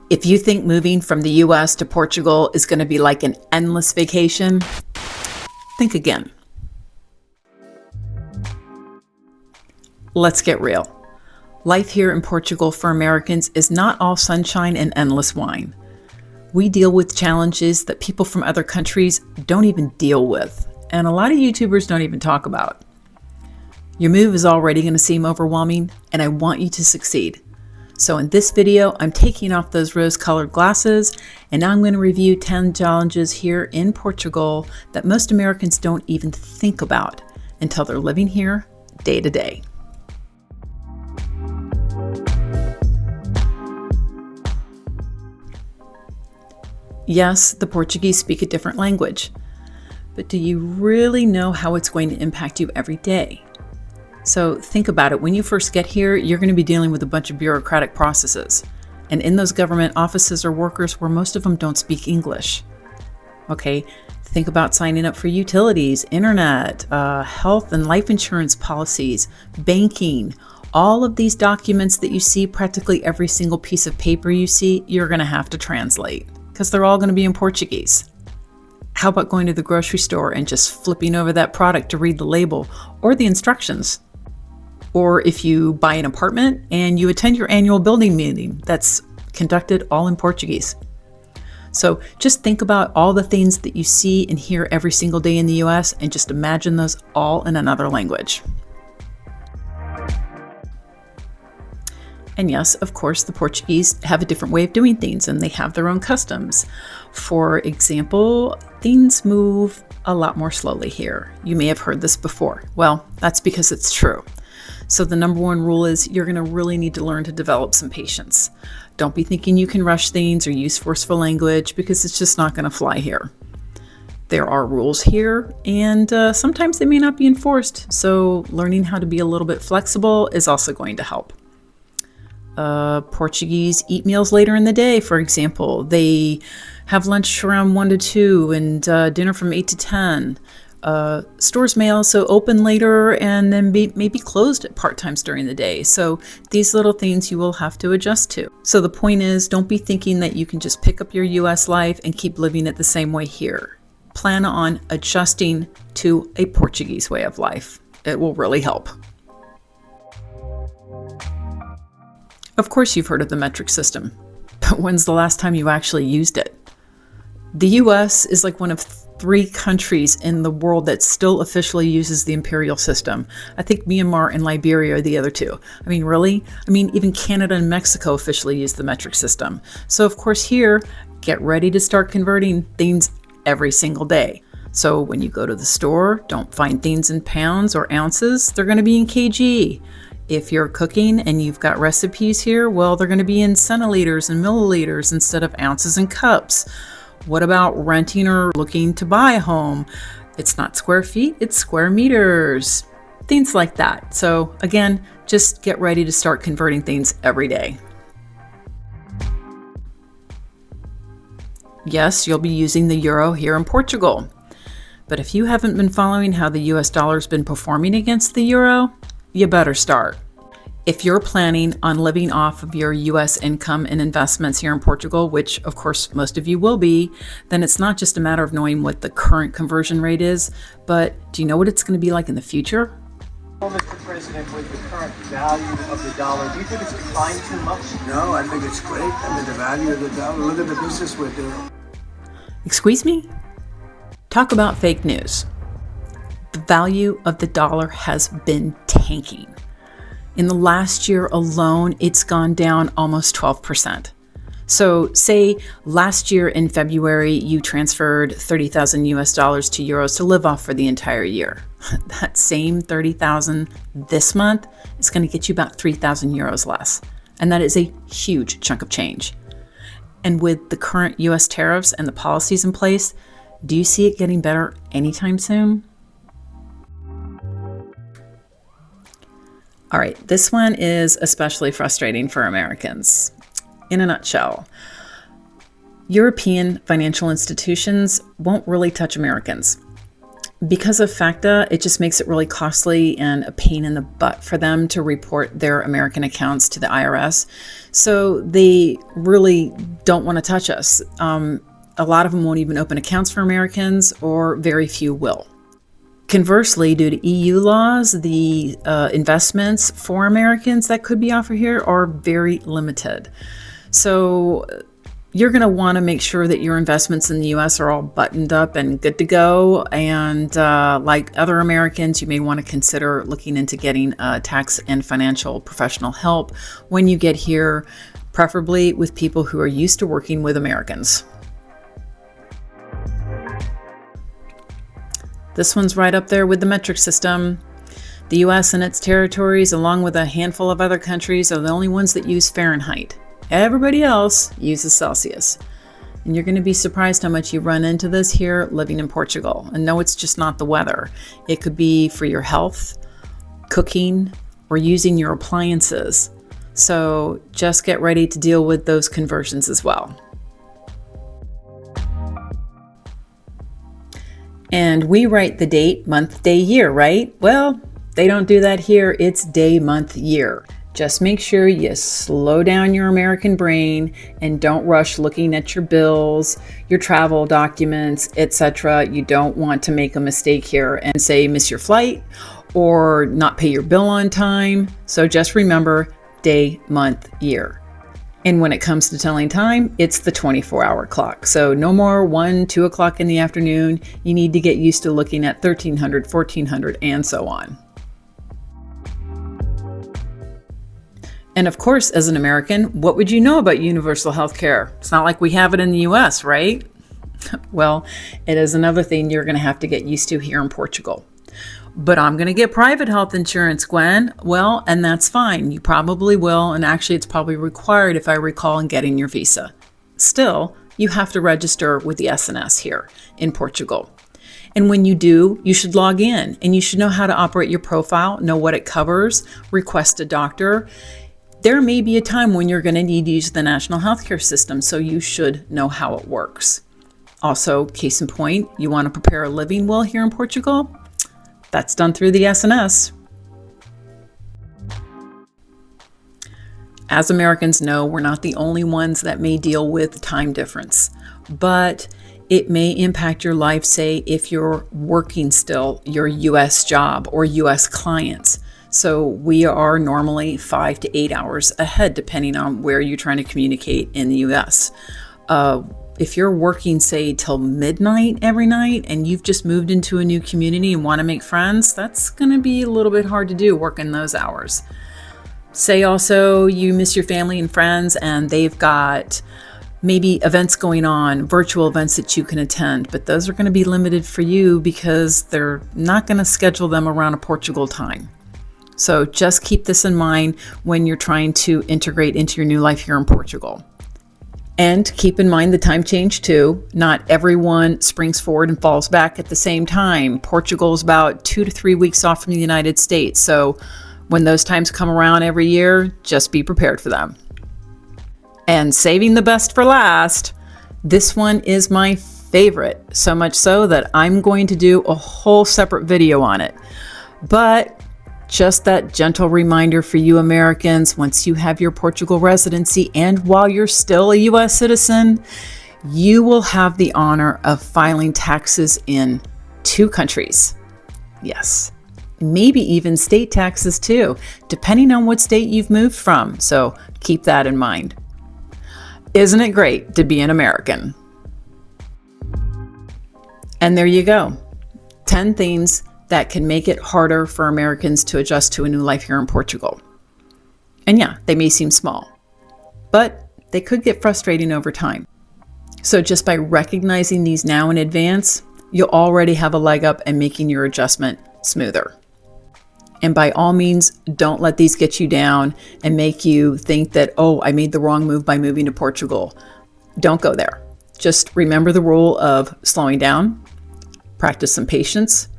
If you think moving from the US to Portugal is going to be like an endless vacation, think again. Let's get real. Life here in Portugal for Americans is not all sunshine and endless wine. We deal with challenges that people from other countries don't even deal with, and a lot of YouTubers don't even talk about. Your move is already going to seem overwhelming, and I want you to succeed. So in this video, I'm taking off those rose-colored glasses, and now I'm going to review 10 challenges here in Portugal that most Americans don't even think about until they're living here day to day. Yes, the Portuguese speak a different language, but do you really know how it's going to impact you every day? So think about it. When you first get here, you're going to be dealing with a bunch of bureaucratic processes. And in those government offices or workers where most of them don't speak English. Okay, think about signing up for utilities, internet, health and life insurance policies, banking. All of these documents that you see, practically every single piece of paper you see, you're going to have to translate because they're all going to be in Portuguese. How about going to the grocery store and just flipping over that product to read the label or the instructions? Or if you buy an apartment and you attend your annual building meeting, that's conducted all in Portuguese. So just think about all the things that you see and hear every single day in the US and just imagine those all in another language. And yes, of course, the Portuguese have a different way of doing things and they have their own customs. For example, things move a lot more slowly here. You may have heard this before. Well, that's because it's true. So the number one rule is you're going to really need to learn to develop some patience. Don't be thinking you can rush things or use forceful language because it's just not going to fly here. There are rules here and sometimes they may not be enforced. So learning how to be a little bit flexible is also going to help. Portuguese eat meals later in the day, for example. They have lunch around 1 to 2 and dinner from 8 to 10. Stores may also open later and then maybe closed at part times during the day. So these little things you will have to adjust to. So the point is, don't be thinking that you can just pick up your US life and keep living it the same way here. Plan on adjusting to a Portuguese way of life. It will really help. Of course you've heard of the metric system, but when's the last time you actually used it? The US is like one of 3 countries in the world that still officially uses the imperial system. I think Myanmar and Liberia are the other 2. I mean, really? I mean, even Canada and Mexico officially use the metric system. So of course here, get ready to start converting things every single day. So when you go to the store, don't find things in pounds or ounces. They're going to be in kg. If you're cooking and you've got recipes here, well, they're going to be in centiliters and milliliters instead of ounces and cups. What about renting or looking to buy a home? It's not square feet, it's square meters. Things like that. So again, just get ready to start converting things every day. Yes, you'll be using the euro here in Portugal. But if you haven't been following how the US dollar's been performing against the euro, you better start. If you're planning on living off of your US income and investments here in Portugal, which of course most of you will be, then it's not just a matter of knowing what the current conversion rate is, but do you know what it's going to be like in the future? Well, Mr. President, with the current value of the dollar, do you think it's declined too much? No, I think it's great. I mean, the value of the dollar, look at the business we're doing. Excuse me? Talk about fake news. The value of the dollar has been tanking. In the last year alone, it's gone down almost 12%. So say last year in February, you transferred 30,000 US dollars to euros to live off for the entire year. That same 30,000 this month is going to get you about 3,000 euros less. And that is a huge chunk of change. And with the current US tariffs and the policies in place, do you see it getting better anytime soon? All right, this one is especially frustrating for Americans. In a nutshell, European financial institutions won't really touch Americans. Because of FATCA, it just makes it really costly and a pain in the butt for them to report their American accounts to the IRS. So they really don't want to touch us. A lot of them won't even open accounts for Americans, or very few will. Conversely, due to EU laws, the investments for Americans that could be offered here are very limited. So you're going to want to make sure that your investments in the US are all buttoned up and good to go. And like other Americans, you may want to consider looking into getting tax and financial professional help when you get here, preferably with people who are used to working with Americans. This one's right up there with the metric system. The US and its territories, along with a handful of other countries, are the only ones that use Fahrenheit. Everybody else uses Celsius. And you're going to be surprised how much you run into this here living in Portugal. And no, it's just not the weather. It could be for your health, cooking, or using your appliances. So just get ready to deal with those conversions as well. And we write the date, month, day, year, right? Well, they don't do that here. It's day, month, year. Just make sure you slow down your American brain and don't rush looking at your bills, your travel documents, etc. You don't want to make a mistake here and say miss your flight or not pay your bill on time. So just remember day, month, year. And when it comes to telling time, it's the 24-hour clock. So no more 1, 2 o'clock in the afternoon. You need to get used to looking at 1300, 1400, and so on. And of course, as an American, what would you know about universal health care? It's not like we have it in the US, right? Well, it is another thing you're going to have to get used to here in Portugal. But I'm going to get private health insurance, Gwen. Well, and that's fine. You probably will. And actually, it's probably required, if I recall, in getting your visa. Still, you have to register with the SNS here in Portugal. And when you do, you should log in and you should know how to operate your profile, know what it covers, request a doctor. There may be a time when you're going to need to use the national healthcare system, so you should know how it works. Also, case in point, you want to prepare a living will here in Portugal? That's done through the SNS. As Americans know, we're not the only ones that may deal with time difference, but it may impact your life, say, if you're working still your US job or US clients. So we are normally 5 to 8 hours ahead, depending on where you're trying to communicate in the US. If you're working, say, till midnight every night and you've just moved into a new community and want to make friends, that's going to be a little bit hard to do working those hours. Say also you miss your family and friends and they've got maybe events going on, virtual events that you can attend, but those are going to be limited for you because they're not going to schedule them around a Portugal time. So just keep this in mind when you're trying to integrate into your new life here in Portugal. And keep in mind the time change too. Not everyone springs forward and falls back at the same time. Portugal is about 2 to 3 weeks off from the United States. So when those times come around every year, just be prepared for them. And saving the best for last, this one is my favorite. So much so that I'm going to do a whole separate video on it. But just that gentle reminder for you Americans, once you have your Portugal residency and while you're still a US citizen, you will have the honor of filing taxes in 2 countries. Yes, maybe even state taxes too, depending on what state you've moved from. So keep that in mind. Isn't it great to be an American? And there you go. 10 things that can make it harder for Americans to adjust to a new life here in Portugal. And yeah, they may seem small, but they could get frustrating over time. So just by recognizing these now in advance, you'll already have a leg up in making your adjustment smoother. And by all means, don't let these get you down and make you think that, oh, I made the wrong move by moving to Portugal. Don't go there. Just remember the rule of slowing down, practice some patience,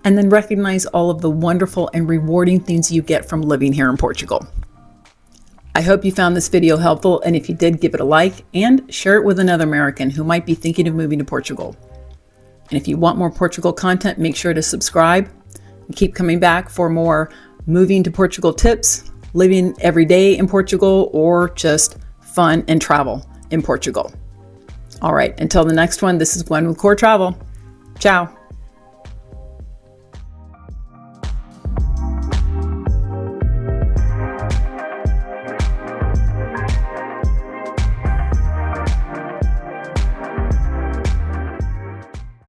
and then recognize all of the wonderful and rewarding things you get from living here in Portugal. I hope you found this video helpful, and if you did, give it a like and share it with another American who might be thinking of moving to Portugal. And if you want more Portugal content, make sure to subscribe and keep coming back for more moving to Portugal tips, living every day in Portugal, or just fun and travel. in Portugal. All right, until the next one, this is Gwen with CORR Travel. Ciao.